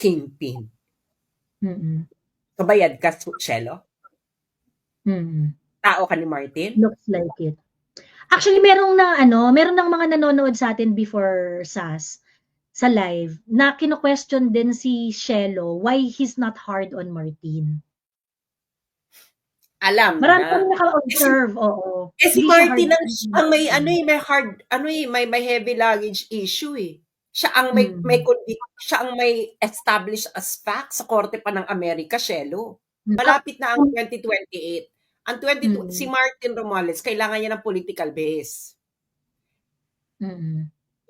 kingpin. Mm. Kabayad ka, Shelo? Mm. Tao ka ni Martin? Looks like it. Actually, meron ng mga nanonood sa atin before SAS sa live na kino-question din si Shelo why he's not hard on Martin. Alam Marami na. kami naka-observe, oo. Si Hindi siya hard Martin ang may may heavy luggage issue eh. Siya ang siya ang may established as fact sa korte pa ng Amerika, Shelo. Malapit na ang 2028. Ang si Martin Romualdez kailangan niya ng political base.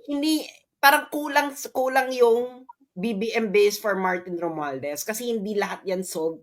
Hindi parang kulang yung BBM base for Martin Romualdez kasi hindi lahat yan sold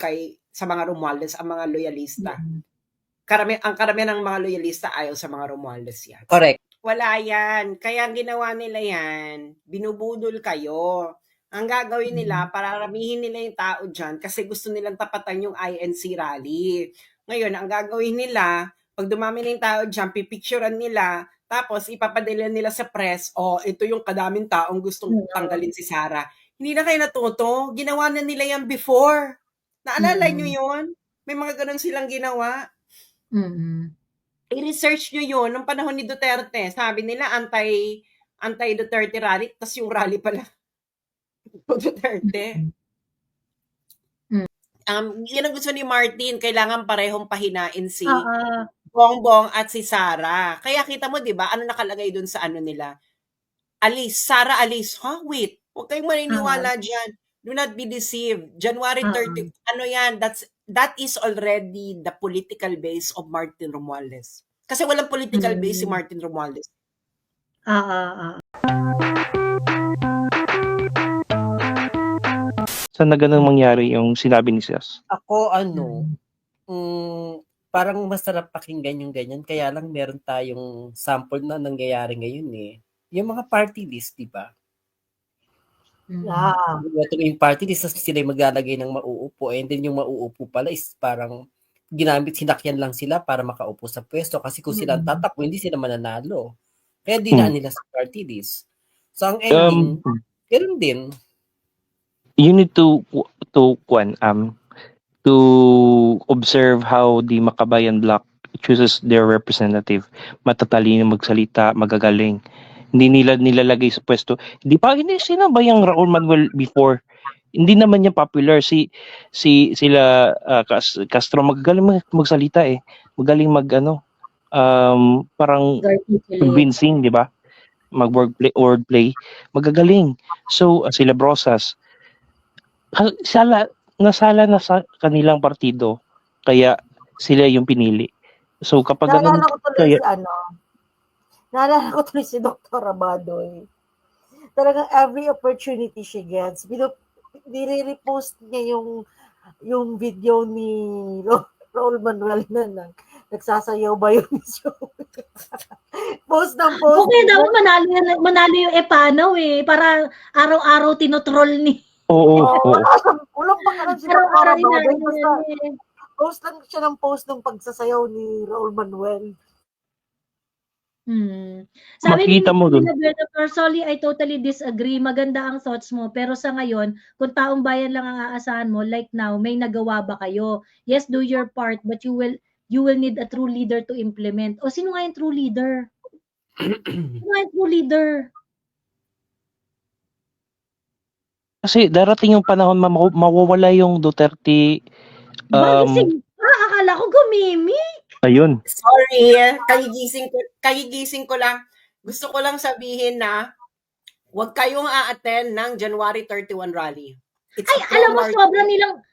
sa mga Romualdez ang mga loyalista. Ang karamihan ng mga loyalista ayaw sa mga Romualdez yan. Correct. Wala yan. Kaya ginawa nila yan, binubudol kayo. Ang gagawin nila, pararamihin nila yung tao dyan kasi gusto nilang tapatan yung INC rally. Ngayon, ang gagawin nila, pag dumami na yung tao dyan, pipicturean nila, tapos ipapadala nila sa press, ito yung kadaming taong gustong tanggalin si Sara. Hindi na kayo natuto. Ginawa na nila yan before. Naalala nyo yun? May mga ganun silang ginawa. I-research nyo yun nung panahon ni Duterte. Sabi nila anti-Duterte rally, tas yung rally pala Duterte. Yan ang gusto ni Martin, kailangan parehong pahinain si Bongbong at si Sara. Kaya kita mo, di ba, ano nakalagay dun sa ano nila? Sara Alice. Wait, huwag kayong maniniwala dyan. Do not be deceived. January 30, ano yan, that is already the political base of Martin Romualdez. Kasi walang political base si Martin Romualdez. Saan na ganun mangyari yung sinabi ni Sias? Ako, parang masarap pakinggan yung ganyan. Kaya lang meron tayong sample na nangyayari ngayon eh. Yung mga party list, di ba? Yung party list, sila maglalagay ng mauupo. And then yung mauupo pala is parang sinakyan lang sila para makaupo sa pwesto. Kasi kung sila tatakbo, hindi sila mananalo. Kaya dinaan nila sa party list. So ang ending, ganoon din. You need to observe how the Makabayan Bloc chooses their representative. Matatalino magsalita, magagaling. Hindi nila nilalagay sa pwesto. Hindi sila ba yung Raul Manuel before? Hindi naman niya popular sila Castro magagaling magsalita eh. Magaling parang convincing, di ba? Wordplay. Magagaling. So sila Brosas nasala na sa kanilang partido kaya sila yung pinili. So kapag naalala ko tuloy si Dr. Abadoy. Talagang every opportunity she gets, nire-repost niya yung video ni Raul Manuel na nagsasayaw ba yun? Post ng post. Okay daw, manalo yung Epanaw eh. Para araw-araw tinotroll ni. Oo. Walang pangalan si Dr. Abadoy. Post lang siya ng post ng pagsasayaw ni Raul Manuel. Sabi ni Roberto Persoli, I totally disagree. Maganda ang thoughts mo. Pero sa ngayon, kung taong bayan lang ang aasahan mo, like now, may nagawa ba kayo? Yes, do your part, but you will need a true leader to implement. O sino nga yung true leader? Kasi darating yung panahon mawawala yung Duterte. Akala ko gumimik. Ayun. Sorry, kagigising ko lang. Gusto ko lang sabihin na huwag kayong a-attend ng January 31 rally. Alam mo,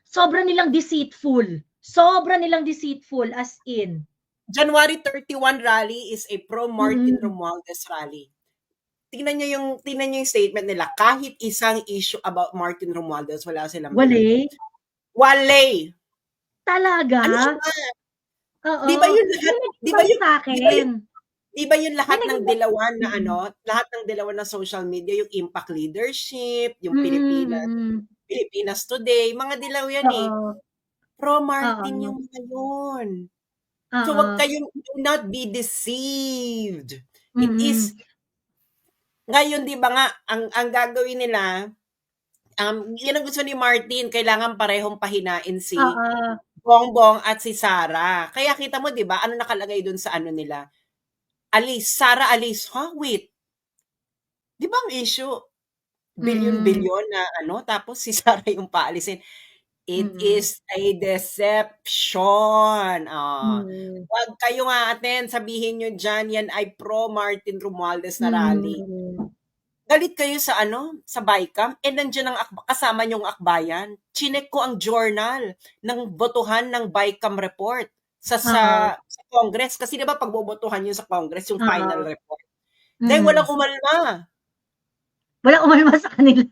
sobra nilang deceitful. Sobra nilang deceitful as in. January 31 rally is a pro-Martin Romualdez rally. Tingnan niyo yung statement nila. Kahit isang issue about Martin Romualdez, wala silang Wale. Talaga? Oo. Di ba yun lahat ng dilawan na lahat ng dilawan na social media, yung impact leadership, yung Pilipinas Today, mga dilaw yan eh. Pro-Martin yung mga yun. So wag kayong, do not be deceived. It is, ngayon di ba nga, ang gagawin nila, Yan ang gusto ni Martin, kailangan parehong pahinain si Oo. Bongbong at si Sara. Kaya kita mo, 'di ba? Ano nakalagay doon sa ano nila? Alis, Sara alis. Wait. 'Di ba ang issue? Bilyon-bilyon na ano, tapos si Sara yung paalisin. It is a deception. Wag kayong aaten, sabihin nyo dyan, yan ay pro Martin Romualdez na rally. Galit kayo sa ano, sa BICAM, nandiyan ang kasama yung akbayan. Chinek ko ang journal ng botohan ng BICAM report sa Congress. Kasi diba pag bobotohan yun sa Congress, yung final report. Dahil walang umalma. Walang umalma sa kanila.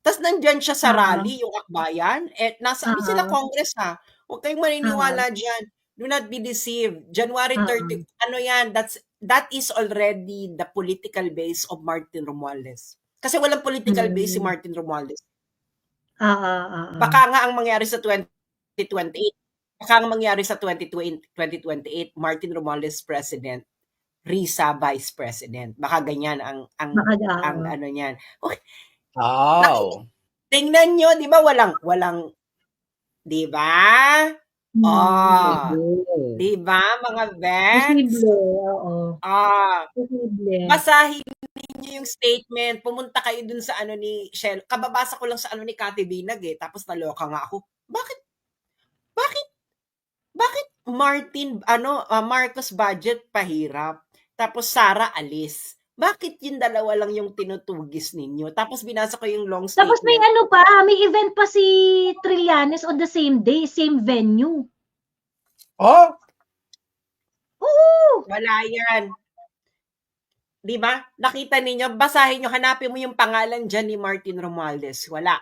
Tapos nandyan siya sa rally, yung akbayan. Nasa sila Congress ha. Huwag kayong maniniwala dyan. Do not be deceived. January 30, ano yan, that is already the political base of Martin Romualdez. Kasi walang political base si Martin Romualdez. Baka nga ang mangyari sa 2028, baka ang mangyari sa 2028, Martin Romualdez President, Risa Vice President. Baka ganyan ang ano niyan. Okay. Wow. Tingnan nyo, di ba walang, di ba? Di ba, mga vets? Basahin niyo yung statement. Pumunta kayo dun sa ano ni Shell. Kababasa ko lang sa ano ni Cathy Binag tapos naloka nga ako. Bakit Martin, Marcos budget pahirap, tapos Sara alis? Bakit yung dalawa lang yung tinutugis ninyo? Tapos binasa ko yung long statement. Tapos may ano pa, may event pa si Trillanes on the same day, same venue. Oh? Oo! Wala yan. Di ba? Nakita ninyo, basahin nyo, hanapin mo yung pangalan dyan ni Martin Romualdez. Wala.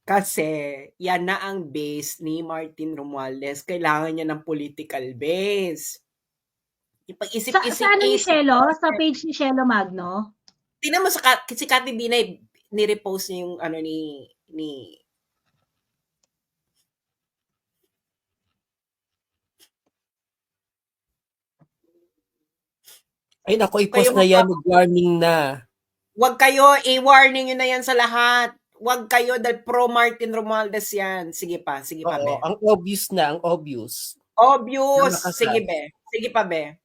Kasi yan na ang base ni Martin Romualdez. Kailangan niya ng political base. Ipag-isip-isip. Sa ano ni Shelo? Sa page ni Shelo Magno? Tingnan mo si Cathy Binay, ni-repost niya yung ano ni ay naku, i-post na yan, mag-warning na. Wag kayo, i-warning nyo na yan sa lahat. Wag kayo dahil pro Martin Romualdez yan. Sige pa, be. Ang obvious na, ang obvious. Obvious. Sige be. Sige pa be.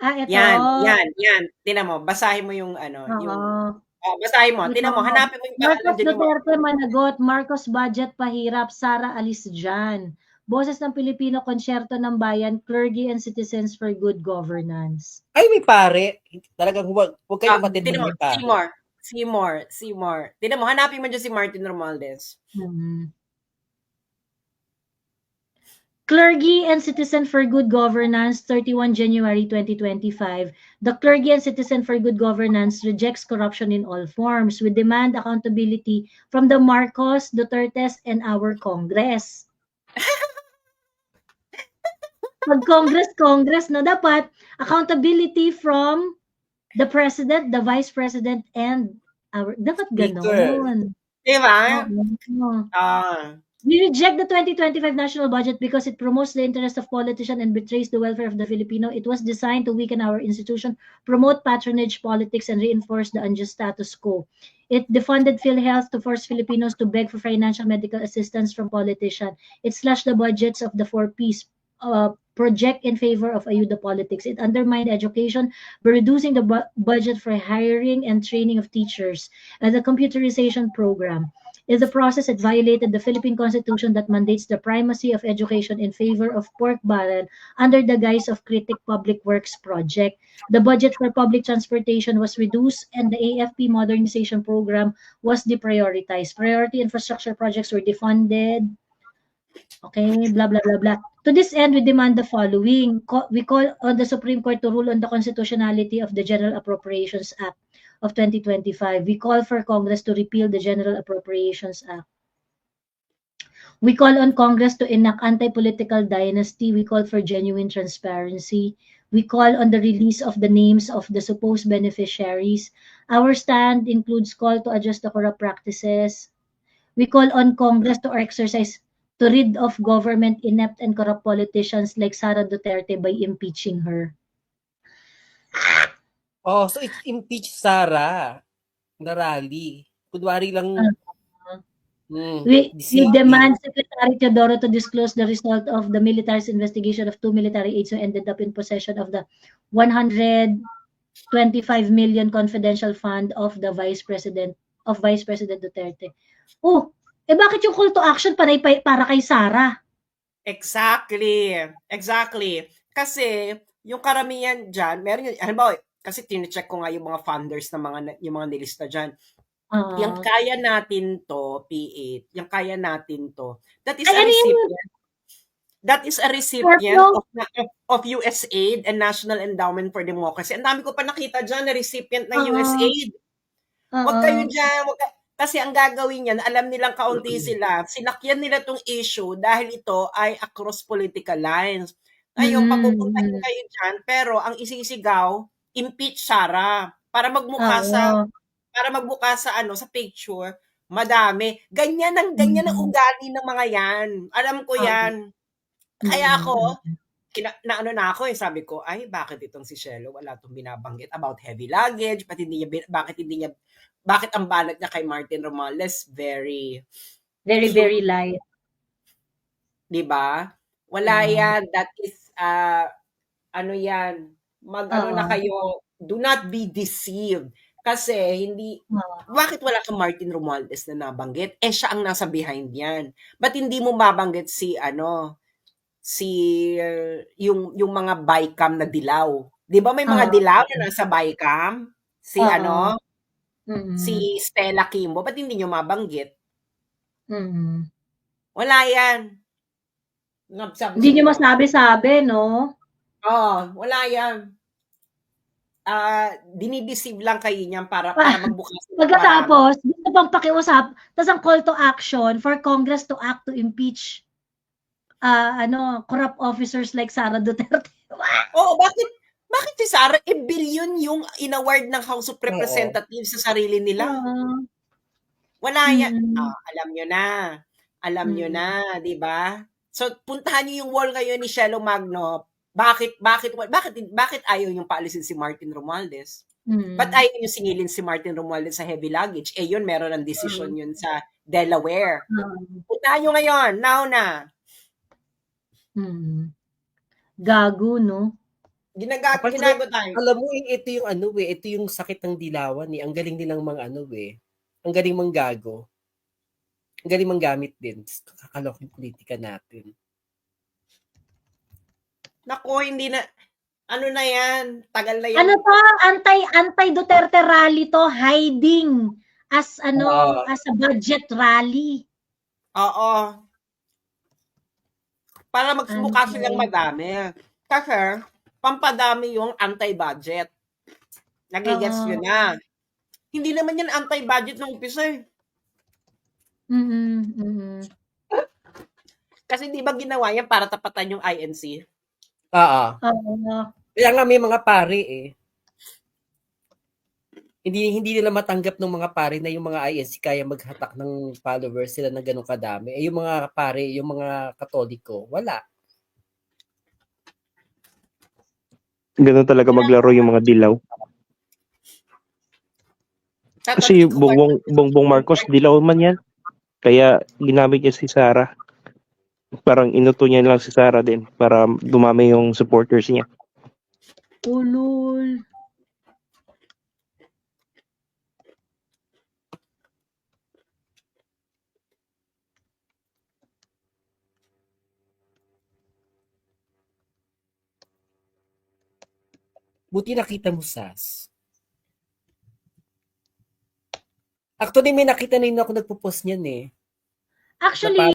Ito. Yan. Tingnan mo, basahin mo yung ano, yung basahin mo. Tingnan mo, hanapin mo yung Marcos Duterte managot, Marcos budget pahirap, Sara alis dyan. Boses ng Pilipino, Konsyerto ng Bayan, Clergy and Citizens for Good Governance. Ay, may pare. Talagang huwag kayong matindi may pare. Seymour. Tingnan mo, hanapin mo dyan si Martin Romualdez. Clergy and Citizen for Good Governance, 31 January 2025. The Clergy and Citizen for Good Governance rejects corruption in all forms. We demand accountability from the Marcos, Dutertes, and our Congress. Pag Congress, no, dapat accountability from the President, the Vice President, and our, dapat ganon. Diba? We reject the 2025 national budget because it promotes the interest of politicians and betrays the welfare of the Filipino. It was designed to weaken our institution, promote patronage politics, and reinforce the unjust status quo. It defunded PhilHealth to force Filipinos to beg for financial medical assistance from politicians. It slashed the budgets of the 4Ps, project in favor of ayuda politics. It undermined education by reducing the budget for hiring and training of teachers and the computerization program. In the process, it violated the Philippine Constitution that mandates the primacy of education in favor of pork barrel under the guise of Critic Public Works Project. The budget for public transportation was reduced and the AFP modernization program was deprioritized. Priority infrastructure projects were defunded. Okay, blah, blah, blah, blah. To this end, we demand the following. We call on the Supreme Court to rule on the constitutionality of the General Appropriations Act of 2025. We call for Congress to repeal the General Appropriations Act. We call on Congress to enact anti-political dynasty. We call for genuine transparency. We call on the release of the names of the supposed beneficiaries. Our stand includes call to adjust the corrupt practices. We call on Congress to exercise to rid of government inept and corrupt politicians like Sara Duterte by impeaching her. Oh, so it's impeach Sara na rally. Kunwari lang, We deceiving. demand Secretary Teodoro to disclose the result of the military's investigation of 2 military aides who ended up in possession of the 125 million confidential fund of the Vice President Duterte. Oh, bakit yung call to action para kay Sara? Exactly. Exactly. Kasi yung karamihan diyan, meron yun, halimbawa, kasi tine-check ko nga yung mga funders ng yung mga nilista diyan. Yung kaya natin to, P8, yung kaya natin to. That is a recipient. That is a recipient of USAID and National Endowment for Democracy. Ang dami ko pa nakita dyan na recipient ng USAID. Huwag kayo dyan. Kasi ang gagawin yan, alam nilang kaunti sila. Sinakyan nila tong issue dahil ito ay across political lines. Ngayon, papupuntahin kayo dyan, pero ang isisigaw, impeach Sara para magmukha sa sa picture, madami. Ganyan ang ugali ng mga yan. Alam ko yan. Kaya ako, sabi ko, ay, bakit itong si Shelo wala itong binabanggit about heavy luggage, bakit ang banat niya kay Martin Romualdez very light. Diba? Wala yan. That is, yan, na kayo, do not be deceived. Kasi bakit wala kang Martin Romualdez na nabanggit? Siya ang nasa behind yan. Ba't hindi mo mabanggit yung mga bycam na dilaw? Di ba may mga dilaw na nasa bycam? Si Stella Kimbo. Ba't hindi nyo mabanggit? Wala yan. Hindi nyo masabi-sabi, no? Wala yan. Dinideceive lang kayo niyan para magbukas. Pagkatapos, gusto pang pakiusap, tapos ang call to action for Congress to act to impeach corrupt officers like Sara Duterte. Bakit si Sara, billion yung inaward ng House of Representatives sa sarili nila? Wala yan. Alam nyo na, di ba? So, puntahan nyo yung wall ngayon ni Shelo Magno. Bakit ayaw yung paalisin si Martin Romualdez? Ba't ayaw yung singilin si Martin Romualdez sa heavy luggage? Yun, meron ng decision yun sa Delaware. Puntahan nyo ngayon, now na. Gago, no? Ginago tayo. Alam mo, ito yung sakit ng dilawan eh. Ang galing nilang mga ang galing manggago. Ang galing manggamit din. Kakalok yung politika natin. Nako, hindi na, na yan, tagal na yan. Ano to, anti-Duterte rally to, hiding as as a budget rally. Oo. Para magmukha silang madami. Kasi, pampadami yung anti-budget. Nagigets yun na. Hindi naman yan anti-budget ng umpisa eh. Kasi di ba ginawa yan para tapatan yung INC? Kaya nga may mga pare eh. Hindi nila matanggap ng mga pare na yung mga INC kaya maghatak ng followers sila na ganun kadami. Yung mga pare, yung mga Katoliko, wala. Ganun talaga maglaro yung mga dilaw. Kasi Bongbong Marcos, dilaw man yan. Kaya ginamit niya si Sara. Parang inuto niya lang si Sara din para dumami yung supporters niya. Ulul. Buti nakita mo, Sas. Actually, may nakita na yun ako nagpo-post niyan eh. Actually,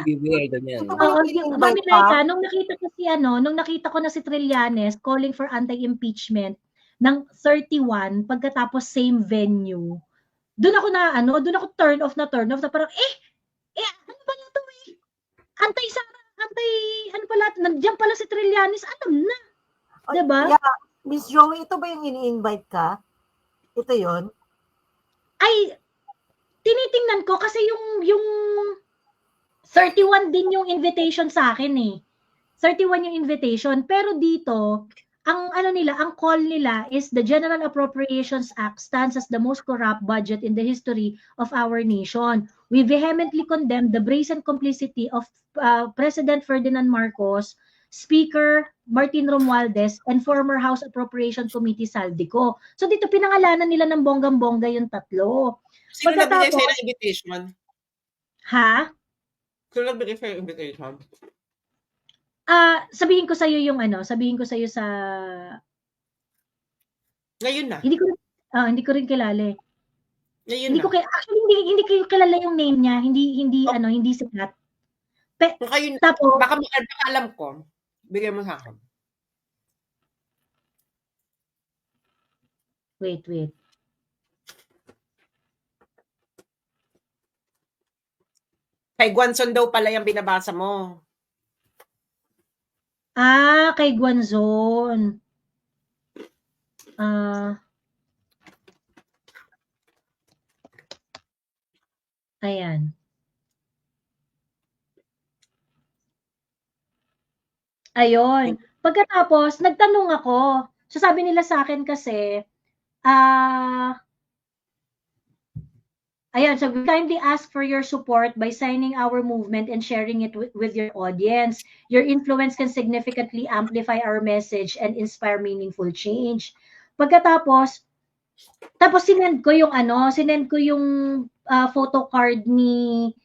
beware, ganyan. Nung nakita ko na si Trillanes calling for anti-impeachment ng 31 pagkatapos same venue. Doon ako turn off na parang ano ba na to eh? Nandiyan pala si Trillanes, alam na. Diba? Yeah. Miss Joey, ito ba yung ini-invite ka? Ito yon? Ay, tinitingnan ko kasi yung 31 din yung invitation sa akin eh. 31 yung invitation. Pero dito, ang call nila is the General Appropriations Act stands as the most corrupt budget in the history of our nation. We vehemently condemn the brazen complicity of President Ferdinand Marcos, Speaker Martin Romualdez, and former House Appropriation Committee Saldico. So dito pinangalanan nila ng bonggang-bongga yung tatlo. Sino nagbigay Pagkatapos, sa'yo ng invitation? ha? Sino nagbigay sa'yo ng invitation? Sabihin ko sa'yo yung sabihin ko sa'yo sa... Ngayon na. Hindi ko rin kilala eh. Ngayon Hindi na. ko actually hindi ko kilala yung name niya, hindi Oh. hindi sikat. Kung kayo, Tapos baka alam ko, bigay mo sa akin. wait. Kay Guanzon daw pala yung binabasa mo. Kay Guanzon. Ayan. Ayun. Pagkatapos, nagtanong ako. So sabi nila sa akin kasi, ayan, so we kindly ask for your support by signing our movement and sharing it with your audience. Your influence can significantly amplify our message and inspire meaningful change. Pagkatapos, sinend ko yung photocard ni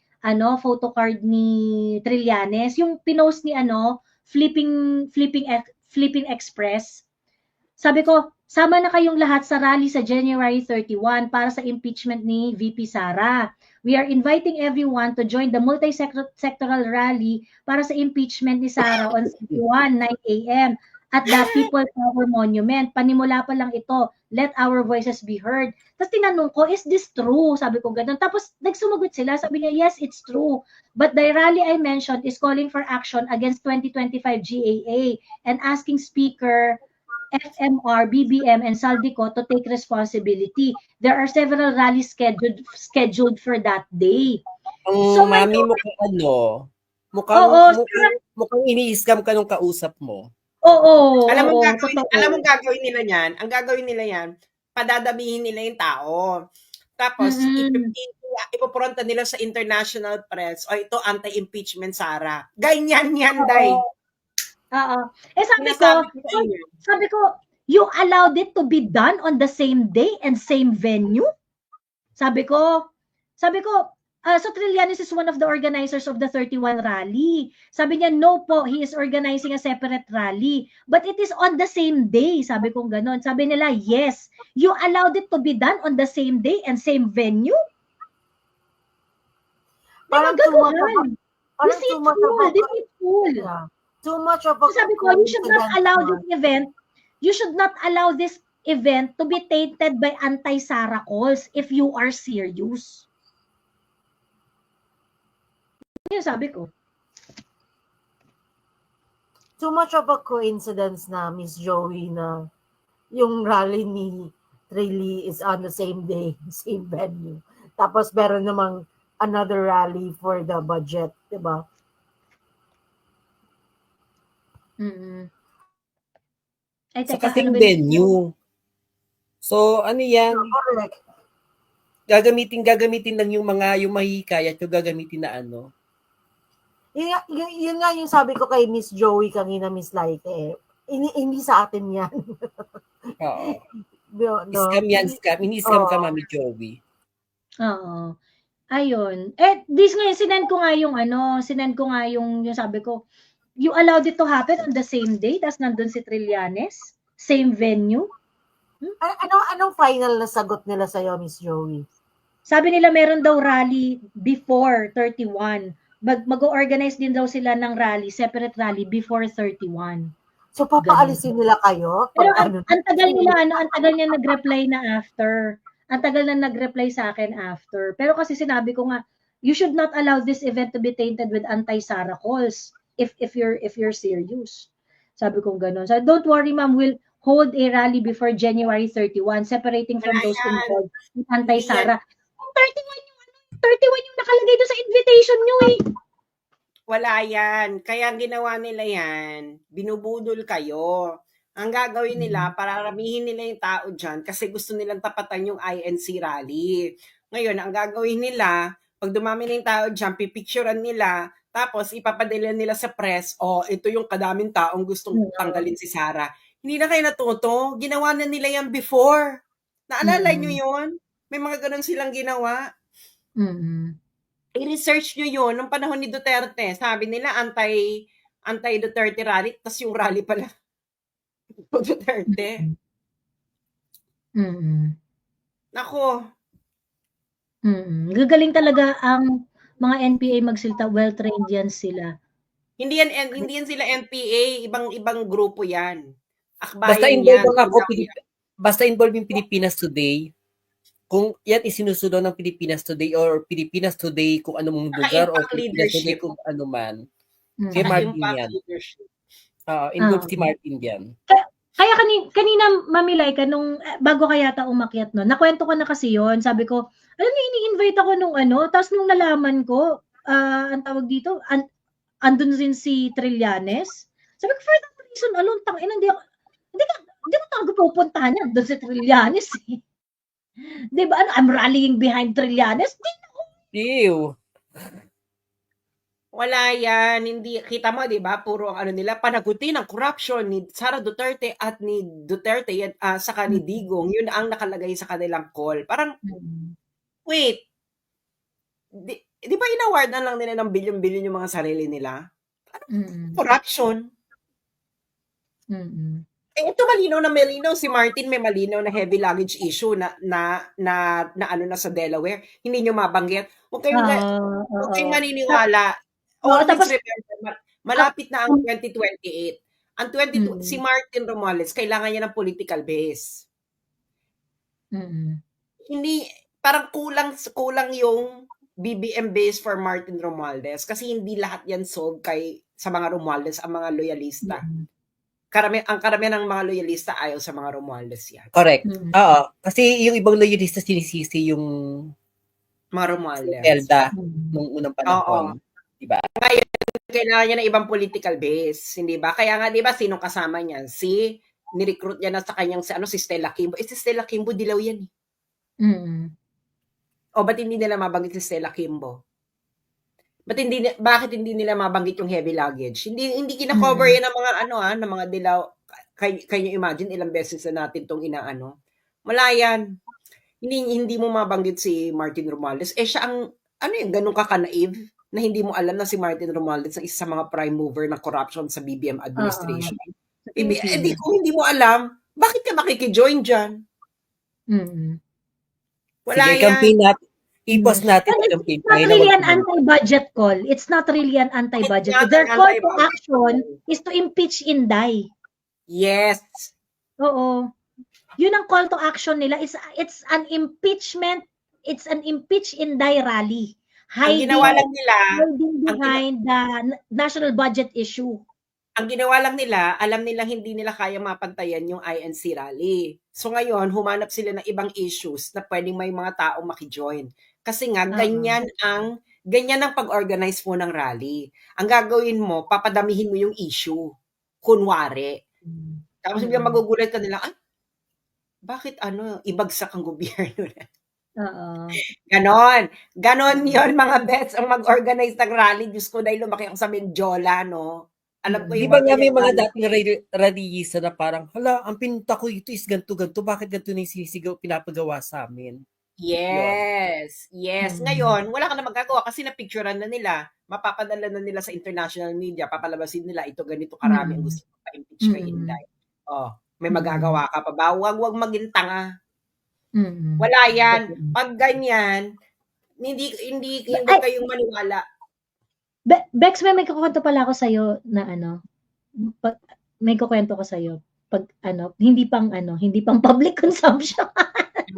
Trillanes, yung pinost ni Flipping Express. Sabi ko, sama na kayong lahat sa rally sa January 31 para sa impeachment ni VP Sara. We are inviting everyone to join the multi-sectoral rally para sa impeachment ni Sara on 31, 9 a.m. at the People Power Monument. Panimula pa lang ito. Let our voices be heard. Tapos tinanong ko, is this true? Sabi ko ganun. Tapos nagsumagot sila. Sabi niya, yes, it's true. But the rally I mentioned is calling for action against 2025 GAA and asking Speaker FMR, BBM, and Saldico to take responsibility. There are several rallies scheduled for that day. So, mami, mukhang ini-scam ka nung kausap mo. Oo. Alam mo gagawin nila yan? Ang gagawin nila yan, padadamihin nila yung tao. Tapos, ipopronta nila sa international press, o ito, anti-impeachment Sara. Ganyan yan, Day. Oo. Sabi ko, you allowed it to be done on the same day and same venue? Sabi ko, so Trillanes is one of the organizers of the 31 rally. Sabi niya, no po, he is organizing a separate rally. But it is on the same day. Sabi ko ganon. Sabi nila, yes. You allowed it to be done on the same day and same venue? Parang Deceitful. Too much of a sabi ko, you should not allow this event to be tainted by anti-Sara calls if you are serious. Yun sabi ko. Too much of a coincidence na, Miss Joey, na yung rally ni Trilly is on the same day, same venue. Tapos meron namang another rally for the budget, diba? Sa kasing venue. So, ano yan? Correct. Gagamitin lang yung mahihikayat yung gagamitin na ano. Yun nga yung sabi ko kay Miss Joey kanina, Miss Laike. Hindi sa atin yan. Oo. No. Scam yan, scam. Ini-scam ka, Mami Joey. Oo. Ayun. This ngayon, sinend ko nga yung sabi ko, you allowed it to happen on the same day, tas nandun si Trillanes, same venue. Anong final na sagot nila sa'yo, Miss Joey? Sabi nila meron daw rally before 31. Mag-organize din daw sila ng rally, separate rally before 31. So papaalisin nila kayo? Pero ang tagal niya nag-reply na after. Ang tagal na nag-reply sa akin after. Pero kasi sinabi ko nga, you should not allow this event to be tainted with anti-Sara calls if you're serious. Sabi ko gano'n. So don't worry, ma'am, we'll hold a rally before January 31, separating from those involved with anti-Sara. 31 yung nakalagay doon sa invitation nyo eh. Wala yan. Kaya ang ginawa nila yan, binubudol kayo. Ang gagawin nila, pararamihin nila yung tao dyan kasi gusto nilang tapatan yung INC rally. Ngayon, ang gagawin nila, pag dumami na yung tao dyan, pipicturean nila, tapos ipapadala nila sa press, ito yung kadaming taong gustong tanggalin si Sara. Hindi na kayo natuto. Ginawa na nila yan before. Naalala nyo yun? May mga ganun silang ginawa. I-research nyo yun nung panahon ni Duterte. Sabi nila anti-Duterte rally, tas yung rally pala Duterte. Nako. Gagaling talaga ang mga NPA magsilta, well-trained yan sila. Hindi yan sila NPA, ibang grupo yan. Basta Akbayan involved yan. ako, basta involved yung Pilipinas Today, kung yan isinusunod ng Pilipinas Today or Pilipinas Today kung ano mong lugar o Impact Pilipinas Today leadership. kung ano man. Mm. Kay Martin Impact yan. leadership. Involved si Martin yan. Kaya kanina Mamilayka nung bago ka yata umakyat no, nakwento ko na kasi yon. Sabi ko, alam niyo ini-invite ako nung tapos nung nalaman ko, ang tawag dito, andun din si Trillanes. Sabi ko, for that reason alone, hindi ko talaga pupuntahan yan doon si Trillanes. Di ba? I'm rallying behind Trillanes. Ew. Wala yan. Hindi, kita mo, di ba? Puro ang nila, panagutin ang corruption ni Sara Duterte at ni Duterte, saka ni Digong. Yun ang nakalagay sa kanilang call. Parang, wait. Di ba inaward na lang nila ng bilyon-bilyon yung mga sarili nila? Corruption. Ito malinaw si Martin may malinaw na heavy luggage issue na sa Delaware. Hindi nyo mabanggit. Huwag kayong maniniwala. Tapos, remember, malapit na ang 2028. Ang si Martin Romualdez, kailangan niya ng political base. Hindi, parang kulang yung BBM base for Martin Romualdez kasi hindi lahat yan sold sa mga Romualdez, ang mga loyalista. Ang karamihan ng mga loyalista ayaw sa mga Romualdez yan. Correct. Oo. Kasi yung ibang loyalista sinisisi yung mga Romualdez. Elda nung unang panahon. Diba? Ngayon, kailangan niya ng ibang political base. Hindi ba? Kaya nga, di ba, sinong kasama niyan? Ni-recruit niya na sa kanyang si Stella Kimbo. Si Stella Kimbo, dilaw yan eh. O ba't hindi nila mabanggit si Stella Kimbo? Bakit hindi nila mabanggit yung heavy luggage? Hindi kina-cover yan ng mga ng mga dilaw. Kayo imagine ilang beses na natin tong inaano. Wala yan. Hindi mo mabanggit si Martin Romualdez. Siya ang ganun ka-naive na hindi mo alam na si Martin Romualdez ang isa sa mga prime mover ng corruption sa BBM administration. Kung hindi mo alam, bakit ka makikijoin dyan? Wala sige, yan. campaign natin. I-post natin ang campaign. It's not really an anti-budget call. It's not really an anti-budget. Their call to action is to impeach Inday. Yes. Oo. Yun ang call to action nila. It's an impeachment. It's an impeach Inday rally. Ang ginawa lang nila, behind the national budget issue. Ang ginawa lang nila, alam nilang hindi nila kaya mapantayan yung INC rally. So ngayon, humanap sila ng ibang issues na pwedeng may mga taong makijoin. Kasi nga, ganyan ang pag-organize mo ng rally. Ang gagawin mo, papadamihin mo yung issue. Kunwari. Tapos biglang magugulat ka nila, bakit ibagsak ang gobyerno na? Ganon yon mga bets ang mag-organize ng rally. Diyos ko, dahil lumaki ako sa Mendiola, no? Alam ko di ba nga may mga dating rallyista na parang, hala, ang pinunta ko ito is ganito, bakit ganito na yung sinisigaw, pinapagawa sa amin? Yes. Ngayon, wala ka na magagawa kasi napicturean na nila, mapapadala na nila sa international media, papalabasin nila, ito ganito karami ang gusto pa-impeach kay Inday. May magagawa ka pa ba? Huwag maging tanga. Wala yan. Pag ganyan, hindi kayong maniwala. Bex, may kukwento pala ako sa'yo na may kukwento ko sa'yo. Pag hindi pang public consumption.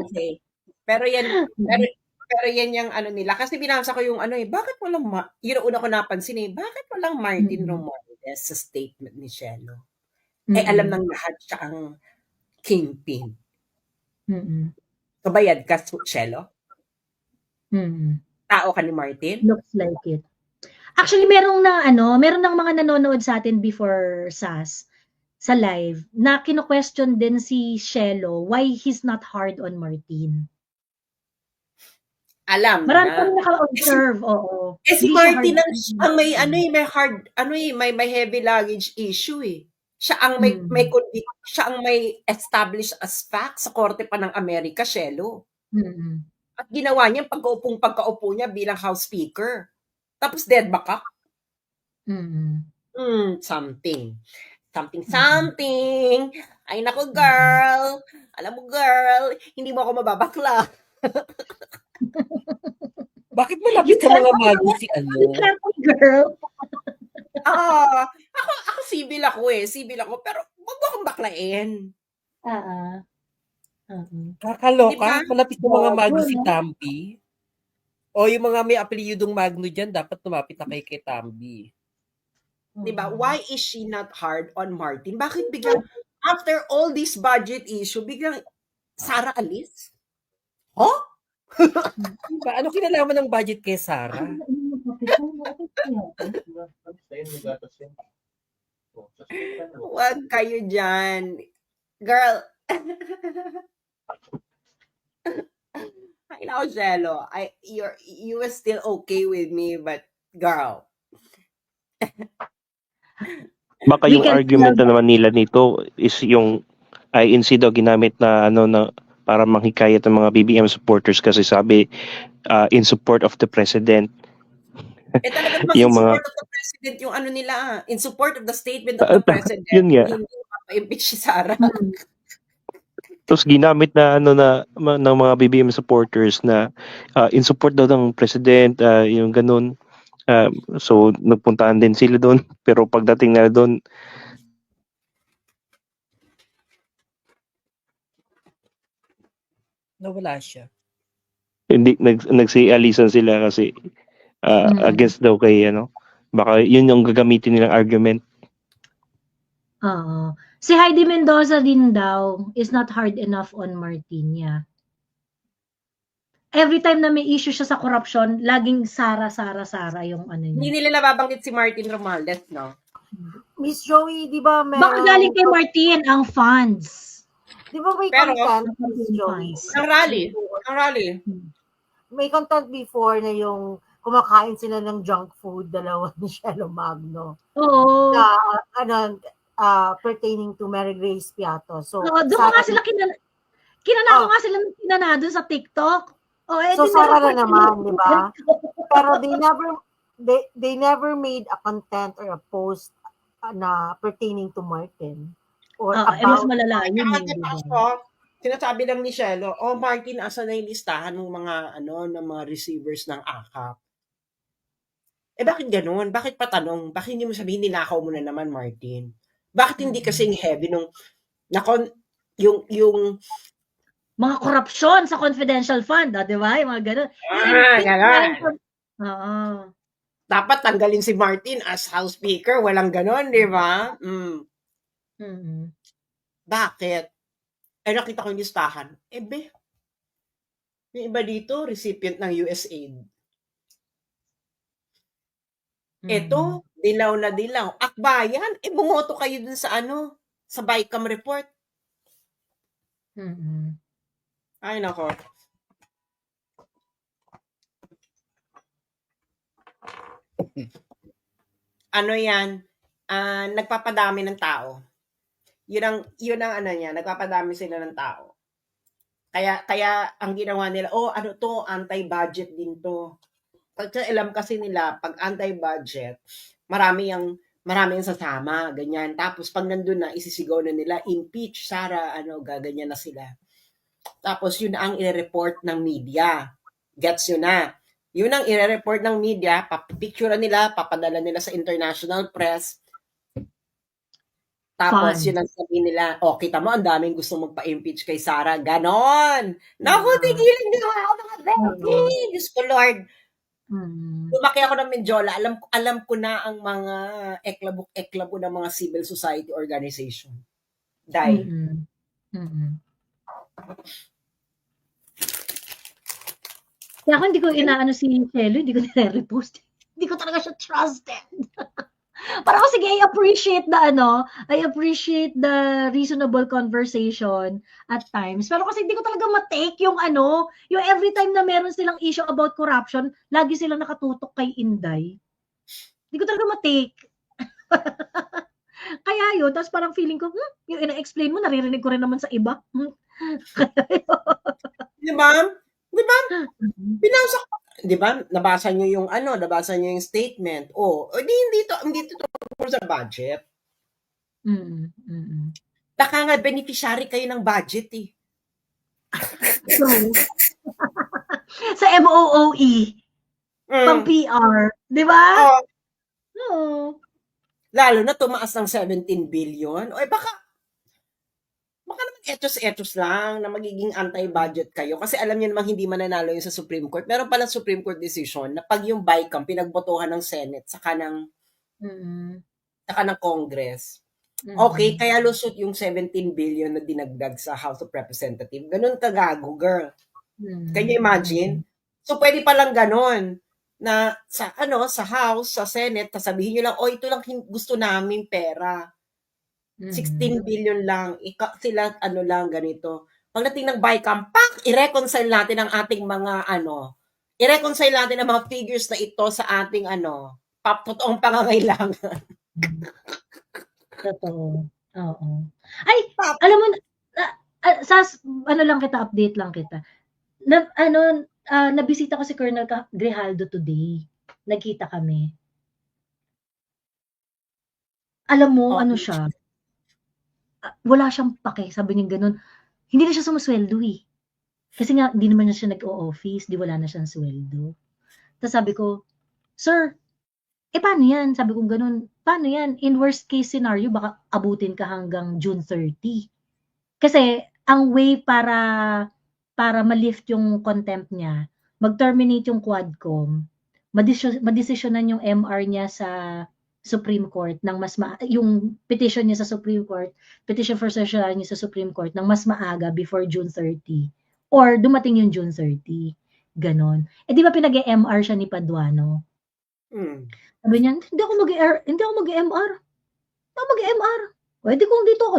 Okay. Pero yan yung nila. Kasi binasa ko yung bakit walang, yun una ko napansin bakit walang Martin Romualdez sa statement ni Shelo? Alam ng lahat siya ang kingpin. Kabayad ka, Shelo? Tao ka ni Martin? Looks like it. Actually, meron ng mga nanonood sa atin before SAS sa live na kino-question din si Shelo why he's not hard on Martin. Alam Marami na. kami naka-observe, oo. Si Hindi siya Martin hard ang may on may heavy luggage issue eh. Siya ang may siya ang may established as fact sa korte pa ng Amerika, Shelo. Mm. At ginawa niya pagkaupo niya bilang House Speaker. Tapos dead back up. Mm. Something. Ay nako girl. Alam mo girl, hindi mo ako mababakla. Bakit malapit sa mga mago si ano? Girl. Ako civil ako eh. Civil ako. Pero wag mo akong baklain. Kakaloka, Diba? malapit sa mga mago Oo, si no? Tampi. O yung mga may apelyidong Magno dyan, dapat lumapit na kay Tambi. Diba? Why is she not hard on Martin? Bakit biglang, after all this budget issue, biglang Sara alis? Huh? Diba? Ano kinalaman ng budget kay Sara? Huwag kayo dyan. Girl. Ay, nako, Jello. You were still okay with me, but girl. Baka yung argument na naman nila nito is yung INC daw ginamit na para manghikayat ng mga BBM supporters kasi sabi in support of the president. Talagang in Yung support of the president yung nila, in support of the statement of the president. Yun nga. Hindi mapa-impeach si Sara. Tapos ginamit na ng mga BBM supporters na in support daw ng president, yung ganun. So nagpuntahan din sila doon, pero pagdating na doon Nawala siya. hindi nagsialisan sila kasi against daw kay baka yun yung gagamitin nilang argument. Oo. Si Heidi Mendoza din daw is not hard enough on Martin, yeah. Every time na may issue siya sa corruption, laging Sara yung Hindi niya. nila nababanggit si Martin Romualdez, no? Miss Joey, di ba meron... Baka galing kay Martin ang funds. Di ba may Pero, content, Miss Joey? Ang rally. May content before na yung kumakain sila ng junk food, dalawa ni Shelo Magno. Oo. Na, pertaining to Mary Grace Piato. So, doon nga sila kinanako nga sila ng kinanado sa TikTok. So, Sara na naman, di ba? Pero they never made a content or a post na pertaining to Martin. Or mas malala. Sinasabi lang ni Shelo, Martin, asa na yung listahan ng mga, ng mga receivers ng AKAP? Bakit ganun? Bakit patanong? Bakit hindi mo sabihin, ninakaw mo na naman, Martin? Bakit hindi kasing heavy nung, yung mga korupsyon sa confidential fund, di ba? Yung mga ganun. Ganun. Oo. Dapat tanggalin si Martin as House Speaker. Walang ganun, di ba? Bakit? Nakita ko yung listahan. Yung iba dito, recipient ng USAID. Ito, dilaw na dilaw. Akbayan, bumoto kayo dun sa sa BICAM report. Ay, nako. Yan? Nagpapadami ng tao. Yun ang niya, nagpapadami sila ng tao. Kaya ang ginawa nila, anti-budget din to. Kasi alam kasi nila, pag anti-budget, marami yung sasama, ganyan. Tapos pag nandun na, isisigaw na nila, impeach, Sara, gaganyan na sila. Tapos yun ang i-report ng media. Gets yun na. Yun ang i-report ng media, papipicturean nila, papadala nila sa international press. Tapos yun ang sabihin nila, kita mo, ang daming gusto magpa-impeach kay Sara. Ganon! Naku, tigilan nyo ako mga baby! Diyos ko, Lord. Lumaki ako ng Menjola. Alam ko na ang mga eklabo ng mga civil society organization. Dahil. Kaya ako hindi ko inaano si Shelo, hindi ko nire-repost. Hindi ko talaga siya trusted. Parang sige, I appreciate the reasonable conversation at times. Pero kasi hindi ko talaga ma-take yung yung every time na meron silang issue about corruption, lagi silang nakatutok kay Inday. Hindi ko talaga ma-take. Kaya yun, tapos parang feeling ko, yung ina-explain mo, naririnig ko rin naman sa iba. Di ba? Di ba? Binasa ko. Di ba? Nabasa nyo yung statement. Hindi to tungkol sa budget. Baka nga beneficiary kayo ng budget eh. So, sa MOOE, pang PR, di ba? Oo. Lalo na tumaas ng 17 billion. O baka naman etos lang na magiging anti-budget kayo. Kasi alam niyo namang hindi mananalo yung sa Supreme Court. Meron pala Supreme Court decision na pag yung BICAM pinagbotohan ng Senate saka ng Congress. Okay, kaya lusot yung 17 billion na dinagdag sa House of Representatives. Ganun kagago, girl. Can you imagine? So, pwede palang ganun na sa House, sa Senate, sabihin nyo lang, ito lang gusto namin pera. 16 billion lang, sila ganito. Pagdating ng BICAM, i-reconcile natin ang ating mga i-reconcile natin ang mga figures na ito sa ating totoong pangangailangan. Totoo. Oo. Ay, alam mo, update lang kita. Nabisita ko si Colonel Grijaldo today. Nagkita kami. Alam mo, siya? Wala siyang pake, sabi niya ganun. Hindi na siya sumusweldo eh. Kasi nga, hindi naman siya nag-o-office, wala na siyang sweldo. Tapos sabi ko, sir, paano yan? Sabi ko ganun, paano yan? In worst case scenario, baka abutin ka hanggang June 30. Kasi, ang way para ma-lift yung contempt niya, mag-terminate yung Quadcom, madesisyonan yung MR niya sa Supreme Court ng yung petition niya sa Supreme Court, petition for certiorari niya sa Supreme Court ng mas maaga before June 30 or dumating yung June 30. Ganon. Di ba pinag-MR siya ni Paduano? Sabi niya, hindi ako mag-MR. Di kung dito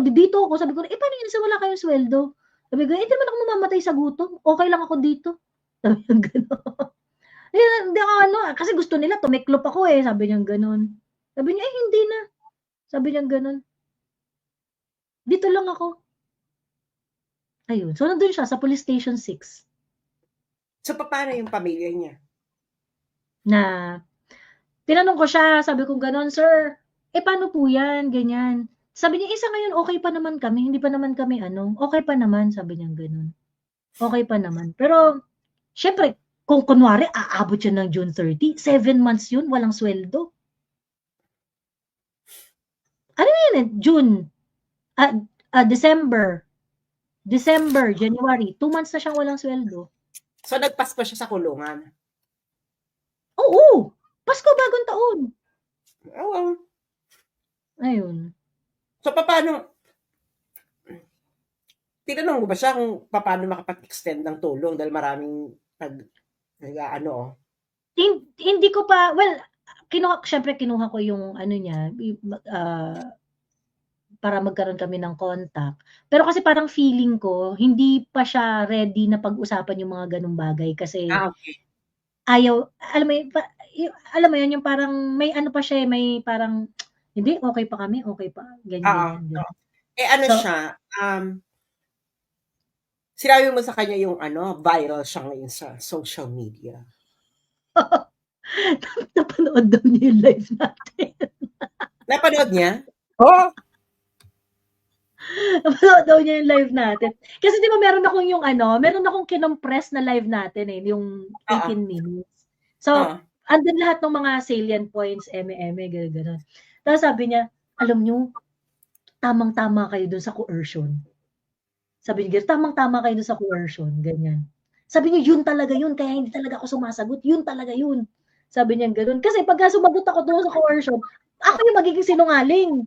ako. Sabi ko, paano yun sa wala kayong sweldo? Sabi ko, hindi naman ako mamamatay sa gutom. Okay lang ako dito. Sabi niya gano'n. Hindi ako kasi gusto nila, tumiklop ako eh. Sabi niya gano'n. Sabi niya, hindi na. Sabi niya gano'n. Dito lang ako. Ayun. So, nandun siya sa Police Station 6. So, paano yung pamilya niya? Na, tinanong ko siya, sabi ko gano'n, sir, paano po yan? Ganyan. Sabi niya, isa ngayon, okay pa naman kami. Hindi pa naman kami, okay pa naman. Sabi niya gano'n. Okay pa naman. Pero, syempre, kung kunwari, aabot siya ng June 30, 7 months yun, walang sweldo. Ano yun? June, December, January, 2 months na siyang walang sweldo. So, nagpasko siya sa kulungan? Oo! Pasko, bagong taon. Oo. Ayun. So, paano? Tinanong mo ba siya kung paano makapag-extend ng tulong dahil maraming Hindi ko pa, syempre kinuha ko yung niya, para magkaroon kami ng contact. Pero kasi parang feeling ko, hindi pa siya ready na pag-usapan yung mga ganung bagay kasi okay. Ayaw, alam mo yun, yung parang may pa siya, may parang, hindi, okay pa kami, okay pa, ganyan. Siya, sinabi mo sa kanya yung viral siya ngayon sa social media. Napanood daw niya yung live natin. Napanood niya? Napanood daw niya yung live natin. Kasi di ba meron akong kinompress na live natin yung 18 minutes. So, andun lahat ng mga salient points, gano'n. Tapos sabi niya, alam niyo, tamang-tama kayo dun sa coercion. Sabi niya, tamang-tama kayo dun sa coercion, ganyan. Sabi niya, yun talaga yun, kaya hindi talaga ako sumasagot, yun talaga yun. Sabi niya gano'n. Kasi pagka sumagot ako doon sa coercion, ako yung magiging sinungaling.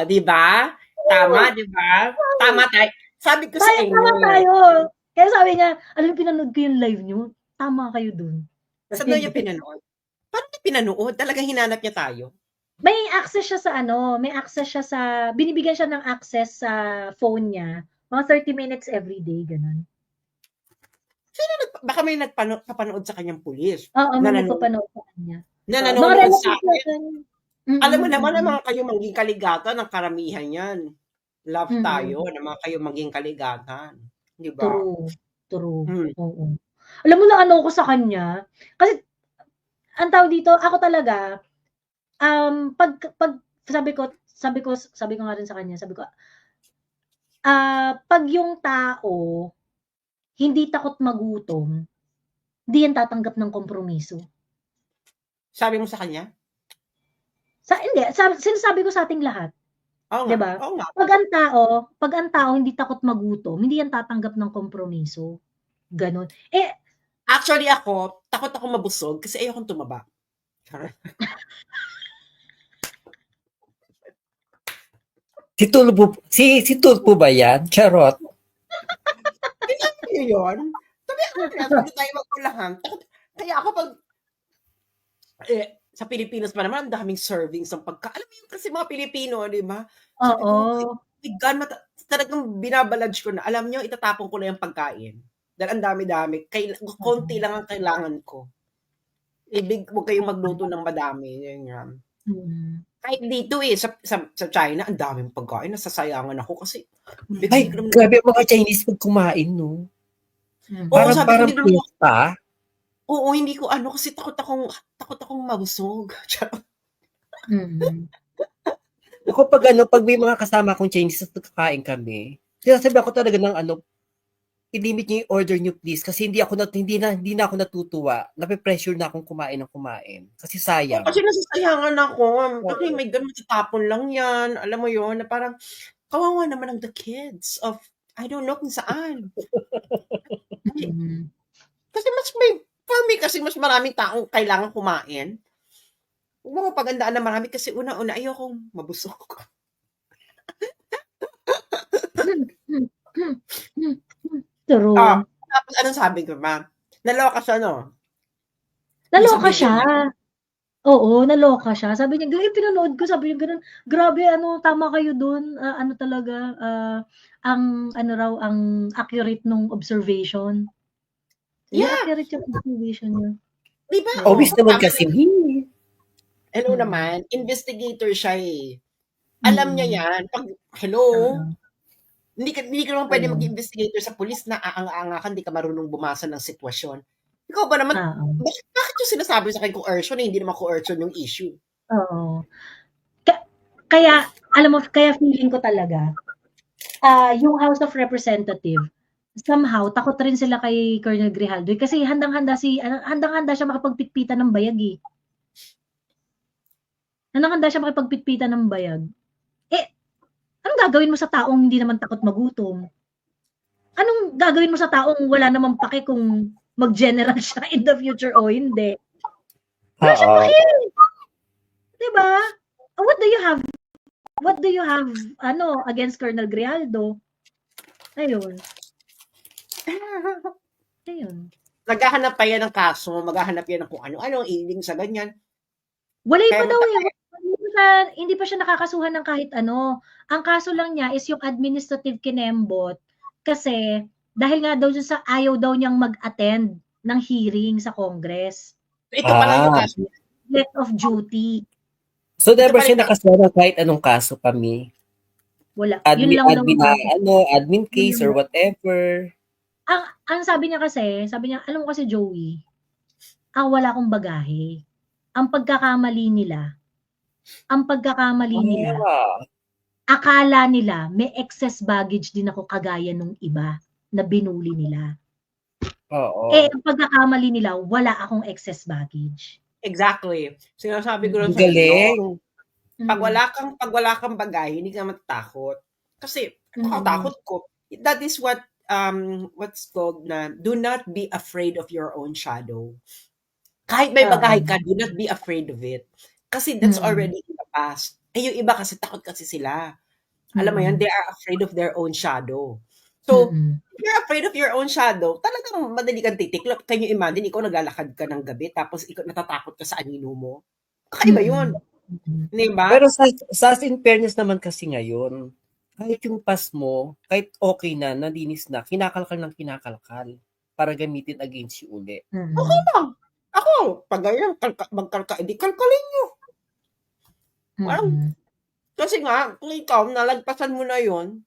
Di ba? Tama, di ba? Tama tayo. Sabi ko sa inyo. Tama tayo. Kaya sabi niya, alam, pinanood ko yung live niyo. Tama kayo dun. Saan daw yung pinanood? Paano niya pinanood? Talagang hinanap niya tayo? May access siya sa may access siya sa binibigyan siya ng access sa phone niya. Mga 30 minutes every day, gano'n. Baka may papanood sa kanyang pulis Oo, na may nanonood, nagpapanood sa kanya. na Mga nanonood sa relatives niya akin. ganyan. Alam mo naman ang mga kayo maging kaligatan, ang karamihan yan. Love tayo Mm. na mga kayo maging kaligatan. Di ba? True, true. Hmm. Oo. Alam mo na ano ko sa kanya, kasi ang tawag dito, ako talaga, pag sabi ko nga rin sa kanya, sabi ko, pag yung tao hindi takot magutom, hindi yan tatanggap ng kompromiso. Sabi mo sa kanya? Hindi, sinasabi ko sa ating lahat. Oo 'Di nga. ba? Oo nga. Pag ang tao hindi takot magutom, hindi yan tatanggap ng kompromiso. Gano'n. Actually ako, takot ako mabusog kasi ayokong tumaba. Si Tulpo ba yan? Charot. Ano yun? Sabi ako tayo magkulahan. Kaya ako pag sa Pilipinas pa naman, ang daming servings ng alam mo yun kasi mga Pilipino, di ba? Sabi ko, Oo. talagang binabalance ko na, alam nyo, itatapon ko na yung pagkain. Dahil ang dami-dami. Konti lang ang kailangan ko. Huwag kayong magluto ng madami. Yan. Kahit dito sa China, ang daming pagkain. Nasasayangan ako kasi. Ay, grabe mga Chinese pag kumain, no? Parang pista. Oo, hindi ko kasi takot akong mabusog. Ako pag may mga kasama akong Chinese at nagkakain kami, sinasabi ako talaga ng i-limit niyo yung order niyo please kasi hindi na ako natutuwa. Nape-pressure na akong kumain ng kumain kasi sayang. Kasi nasasayangan ako. Kasi may ganun, tatapon lang yan. Alam mo yun, na parang kawawa naman ang the kids of I don't know kung saan. Kasi for me kasi mas maraming taong kailangan kumain. Huwag mo mapagandaan na marami kasi una-una ayokong mabusog. True. Tapos anong sabi ko ba? Naloka siya, no? Naloka siya. Oo, naloka siya. Sabi niya, pinanood ko, sabi niya gano'n, grabe tama kayo dun, talaga, ang accurate nung observation. Yeah. Accurate yung observation niya. Diba? Obvious naman kasi. Hello naman, investigator siya eh. Alam niya yan. Hindi ka naman pwede mag-investigator sa pulis na aang-anga ka, hindi ka marunong bumasa ng sitwasyon. Ikaw ba naman, bakit yung sinasabi sa akin coercion hindi naman coercion yung issue? Oo. Kaya, alam mo, kaya feeling ko talaga, yung House of Representatives, somehow, takot rin sila kay Colonel Grijaldo kasi handang-handa siya makapagpitpitan ng bayag eh. Handang-handa siya makipagpitpitan ng bayag. Anong gagawin mo sa taong hindi naman takot magutom? Anong gagawin mo sa taong wala namang pake kung mag-general siya in the future o hindi? Wala siyang pake. Diba? What do you have against Colonel Grijaldo? Ayun. Naghahanap pa yan ng kaso, maghahanap yan ng kung ano-ano, iling sa ganyan. Walay pa daw eh. Hindi pa siya nakakasuhan ng kahit ano. Ang kaso lang niya is yung administrative kinembot kasi dahil nga daw sa ayaw daw niyang mag-attend ng hearing sa Congress. Ito pala yung kaso. Neglect of duty. So never siya nakasuhan kahit anong kaso kami. Wala. Yun lang admin case or whatever. Ang sabi niya, alam mo kasi Joey, wala akong bagahe. Ang pagkakamali nila, akala nila may excess baggage din ako kagaya nung iba na binuli nila. Oo. Ang pagkakamali nila, wala akong excess baggage. Exactly. Sinasabi ko lang sa inyo, pag wala kang bagahe, hindi ka matatakot. Kasi takot ko. That is what's called na do not be afraid of your own shadow. Kahit may bagahe ka, do not be afraid of it. Kasi that's already in the past. Yung iba kasi takot kasi sila. Alam mo yan, they are afraid of their own shadow. So, Mm. if you're afraid of your own shadow, talagang madali kang titiklop. Can you imagine, ikaw naglalakad ka ng gabi, tapos ikaw natatakot ka sa anino mo? Kakaiba yun. Mm. Di ba? Pero sa in fairness naman kasi ngayon, kahit yung pass mo, kahit okay na, nalinis na, kinakalkal ng kinakalkal para gamitin against you uli. Okay lang. Ako, pag ganyan, magkalka, hindi kalkalin nyo. Parang, Mm. kasi nga, kung ikaw, nalagpasan mo na yon,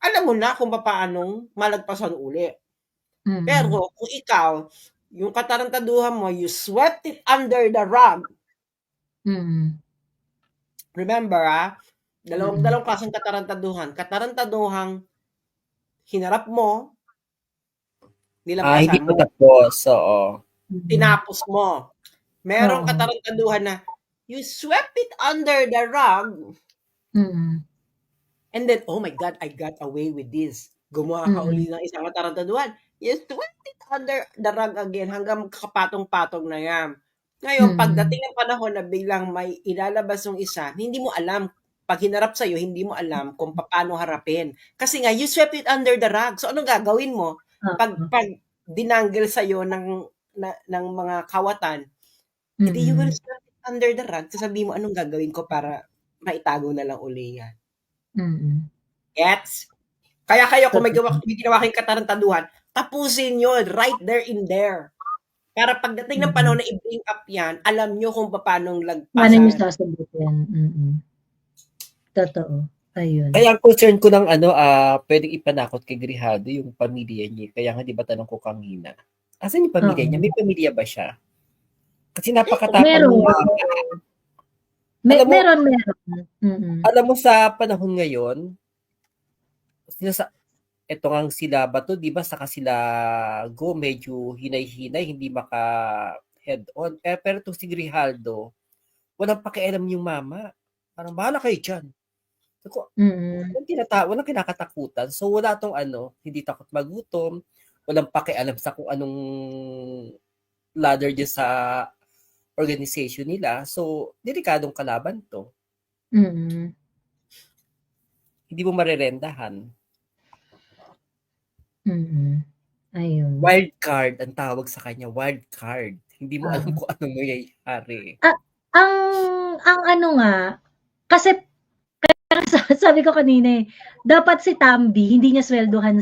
alam mo na kung paanong malagpasan uli. Mm. Pero, kung ikaw, yung katarantaduhan mo, you swept it under the rug. Mm. Remember, dalawang klaseng katarantaduhan. Katarantaduhang hinarap mo, Hindi nilampasan pa mo, tapos. Oo. tinapos mo. Merong Oo. katarantaduhan na you swept it under the rug, Mm. and then, oh my God, I got away with this. Gumawa ka uli ng isang katarantaduhan. You swept it under the rug again hanggang kakapatong-patong na yan. Ngayon, pagdating ng panahon na biglang may ilalabas yung isa, hindi mo alam. Pag hinarap sa'yo, hindi mo alam kung paano harapin. Kasi nga, you swept it under the rug. So, anong gagawin mo? Pag dinangle sa'yo ng mga kawatan, edi you will swept it under the rug. Sasabihin mo, anong gagawin ko para maitago na lang uli yan. Mm. Gets? Kaya kayo, kung may ginawa kayong katarantaduhan, tapusin nyo right there in there. Para pagdating ng panahon na i-bring up yan, alam nyo kung paano Paano nyo lagpasan. sasagutin? Totoo. Ayun. Kaya ang concern ko ng pwedeng ipanakot kay Grijaldo yung pamilya niya. Kaya nga di ba tanong ko kanina, asan yung pamilya niya? May pamilya ba siya? Kasi napakatapang Meron. ng mama. Meron. Alam mo sa panahon ngayon, eto nga sila Bato, di ba, saka sila Go, medyo hinay-hinay, hindi maka head on. Pero itong si Grijaldo, walang pakialam yung mama. Parang bahala kayo dyan. Walang kinakatakutan. So wala tong hindi takot magutom, walang pakialam sa kung anong ladder dyan sa organization nila. So, delikadong kalaban to. Hindi mo marerendahan. Ayun. Wild card ang tawag sa kanya, wild card. Hindi mo alam kung anong mangyayari. Ang ano nga, kasi sabi ko kanina dapat si Tambi, hindi niya sweldohan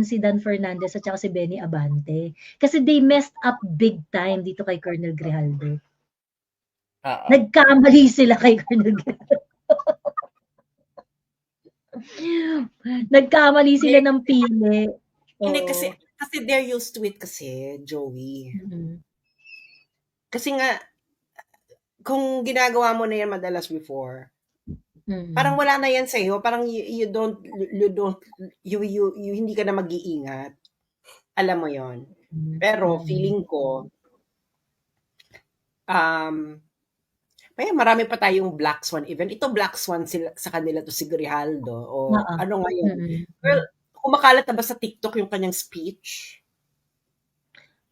si Dan Fernandez at saka si Benny Abante. Kasi they messed up big time dito kay Colonel Grijaldo. Nagkamali sila kay Colonel Grijaldo. Nagkamali sila ng pili. Hindi, kasi they're used to it kasi, Joey. Kasi nga, kung ginagawa mo na yan madalas before, parang wala na yan sa'yo. Parang you hindi ka na mag-iingat. Alam mo yon. Pero feeling ko, marami pa tayong Black Swan event. Ito Black Swan sa kanila to si Grijaldo. O ano ngayon? Well, kumakalat na ba sa TikTok yung kanyang speech?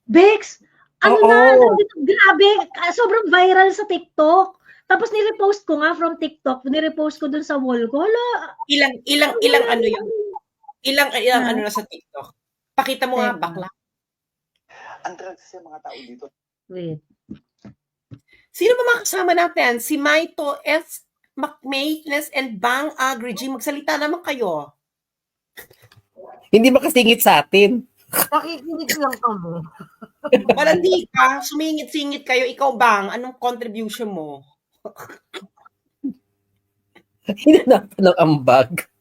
Bex, grabe, sobrang viral sa TikTok. Tapos ni-repost ko nga from TikTok, ni-repost ko dun sa wall ko. Hala. Ilang ano yun? Ilang ano na sa TikTok? Pakita mo nga, bakla. Ang drugs sa mga tao dito. Wait. Sino ba mga kasama natin? Si Maito S. McMakeness and Bang Agrigi. Magsalita naman kayo. Hindi makasingit sa atin. Nakikinig lang kami. Malandi ka. Sumingit-singit kayo. Ikaw, Bang, anong contribution mo? Hinanapan ng ambag.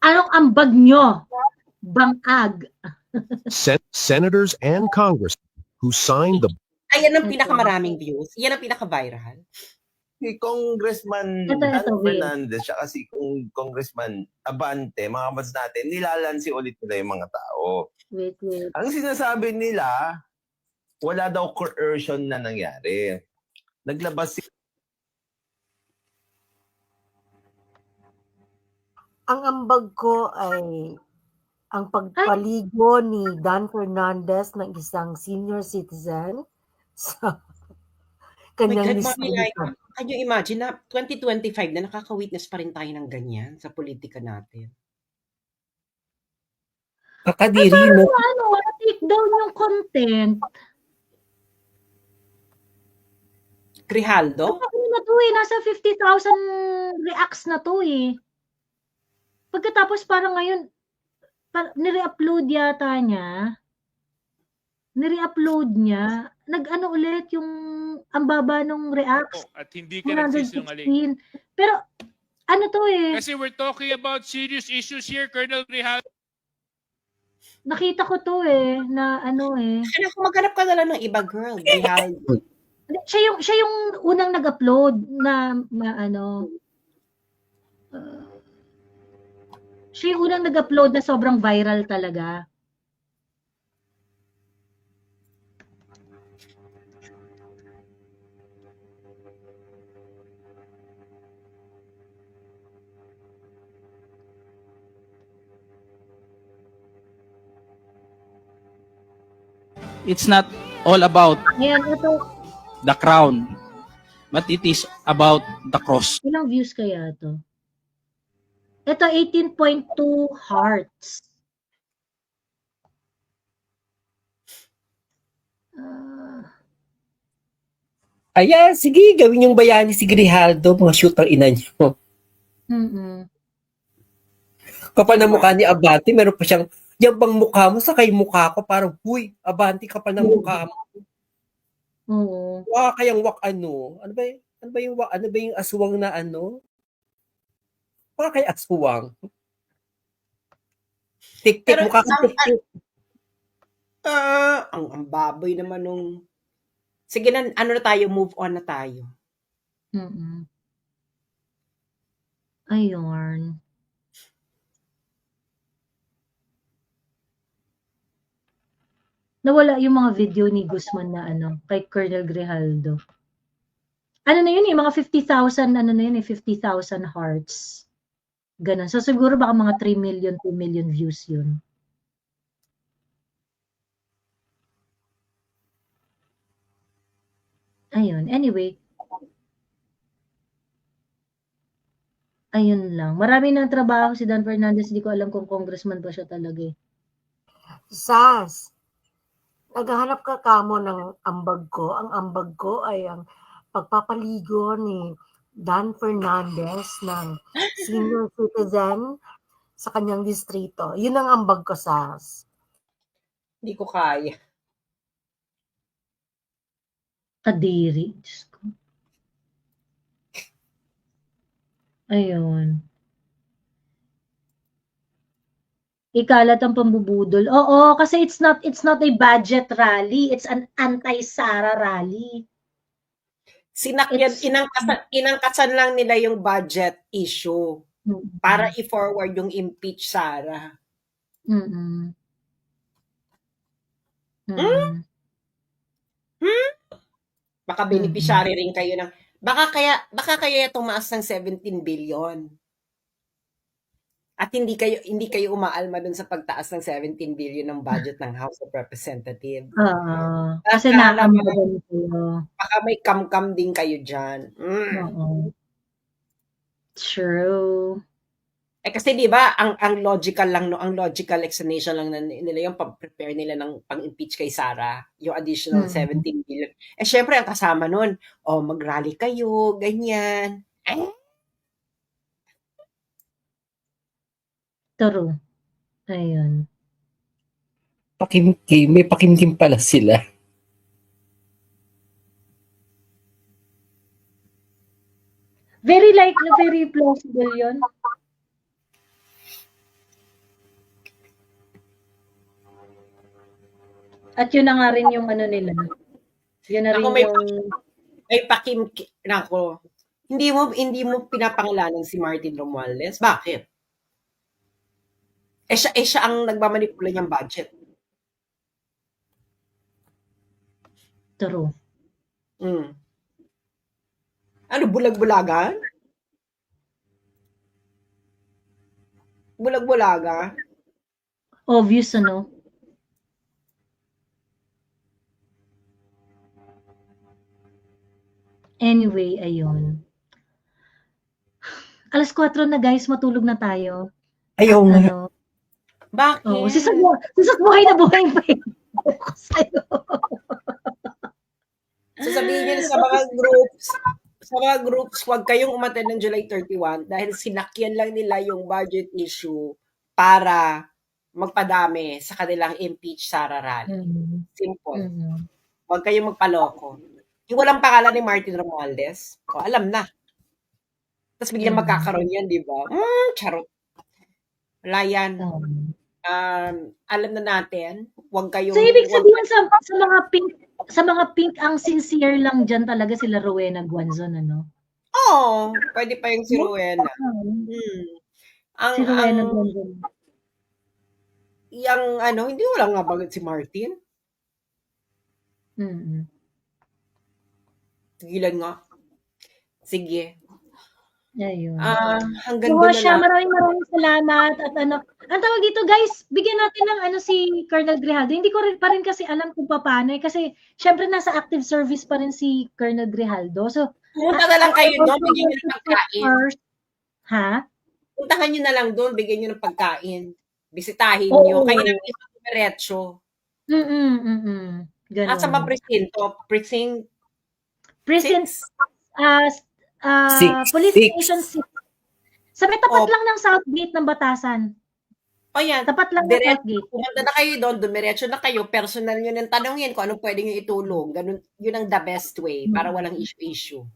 Anong ambag nyo? Bangag. Senators and Congress who signed the... Ayan ang pinakamaraming views. Yan ang pinaka-viral. Si Congressman Dan Fernandez siya kasi kung Congressman Abante, mga kabats natin, nilalansi ulit nila yung mga tao. Wait. Ang sinasabi nila, wala daw coercion na nangyari. Naglabas si... Ang ambag ko ay ang pagpaligo ni Dan Fernandez ng isang senior citizen sa My kanyang God, Mami distrito. Laika, can you imagine na 2025 na nakaka-witness pa rin tayo ng ganyan sa politika natin? Kakadiri, no? Ano, take down yung content. Grijaldo? Ano na to eh, nasa 50,000 reacts na to eh. Pagkatapos parang ngayon, nire-upload yata niya. Nire-upload niya. Nag-ano ulit yung ang baba nung reacts. At hindi ka nagsisinungaling. 116. Pero ano to eh, Kasi we're talking about serious issues here, Colonel Grijaldo. nakita ko to eh, na ano eh. Kaya kung maghanap ka na lang ng iba, girl. Grijaldo. Siya yung unang nag-upload na ano. Siya yung unang nag-upload na sobrang viral talaga. It's not all about Ayan, ito, the crown, but it is about the cross. ilang views kaya to? Ito, 18.2 hearts. Ayan, sige, gawin yung bayani si Grijaldo, mga shoot ang ina niyo. Kapal na mukha ni Abante, meron pa siyang, yan bang mukha mo sa kay mukha ko, parang, huy, Abante, kapal na mukha mo. Oo. Waka kayang wak ano? Ano ba yung aswang na ano? Waka kay aswang. Tik-tik, Pero mukha kang tik-tik. ang baboy naman nung... Sige na, ano na tayo, move on na tayo. Ayun. Nawala yung mga video ni Guzman na ano, kay Colonel Grijaldo. Ano na yun eh, mga 50,000, ano na yun eh, 50,000 hearts. Ganun. So siguro baka mga 3 million, 2 million views yun. Ayun. Anyway. Ayun lang. Marami ng trabaho si Dan Fernandez. Hindi ko alam kung congressman pa siya talaga eh. Sas, naghahanap ka kamo ng ambag ko. Ang ambag ko ay ang pagpapaligo ni Dan Fernandez ng senior citizen sa kanyang distrito. Yun ang ambag ko, Sas. Hindi ko kaya. Kadiri. Diyos ko. Ayun. Ikalat ang pambubudol. Oo, kasi it's not a budget rally. It's an anti-Sara rally. Sinakyan, inangkasan lang nila yung budget issue para i-forward yung impeach Sara. Baka beneficiary rin kayo ng baka kaya tumaas ng 17 billion. At hindi kayo umaalma dun sa pagtaas ng 17 billion ng budget ng House of Representatives. Kasi nakambagan kayo. Baka may kam-kam din kayo dyan. Oo. True. Kasi 'di ba ang logical lang no, ang logical explanation lang nila yung pag-prepare nila ng pang-impeach kay Sara, yung additional 17 billion. Syempre ang kasama nun, mag-rally kayo, ganyan. True. Ayun. Pakimkim, may pakimkim pala sila. Very likely, very plausible yun. At yun na nga rin yung ano nila. Yun na rin yung... May pakimkim. Nako, hindi mo pinapangalanan si Martin Romualdez. Bakit? Siya ang nagmamanipula niyang budget. True. Ano, bulag-bulagan? Bulag-bulaga? Obvious, ano? . Anyway, ayun. 4:00 na guys, matulog na tayo. Ayaw nga. Ano, Bakit? oo, si Sas buhay na buhay pa yun. Sa'yo. Sasabihin niyo sa mga groups, huwag kayong umattend ng July 31 dahil sinakyan lang nila yung budget issue para magpadami sa kanilang impeach Sara rally. Simple. Huwag kayong magpaloko. Yung walang pangalan ni Martin Romualdez, alam na. Tapos biglang magkakaroon yan, di ba? Charot. Wala yan. Alam na natin, huwag kayong... So, ibig sabihin sa mga pink, ang sincere lang dyan talaga sila Rowena Guanzon, ano? Oo, pwede pa yung si Rowena. Si Rowena Guanzon. Hindi wala nga bagay si Martin. Tigilan nga. Sige. Ayun. Hanggang So, doon na siya, lang. maraming salamat at ang tawag dito guys, bigyan natin ng si Colonel Grijaldo. Hindi ko rin pa rin kasi alam kung paano kasi syempre nasa active service pa rin si Colonel Grijaldo. So, Punta na lang kayo doon, bigyan nyo ng pagkain. Ha? Puntahan nyo na lang doon, bigyan nyo ng pagkain. Bisitahin nyo. Kayo na yung diretso. Ganun. Asa ba presinto? Precinct, Six? Police Six. Station 6. Sa may tapat lang ng Southgate ng Batasan. O yan, Tapat lang ng Southgate. pumunta na kayo doon, dumiretso na kayo, personal nyo nang tanongin kung anong pwedeng yung itulong. Ganun, yun ang the best way para walang issue.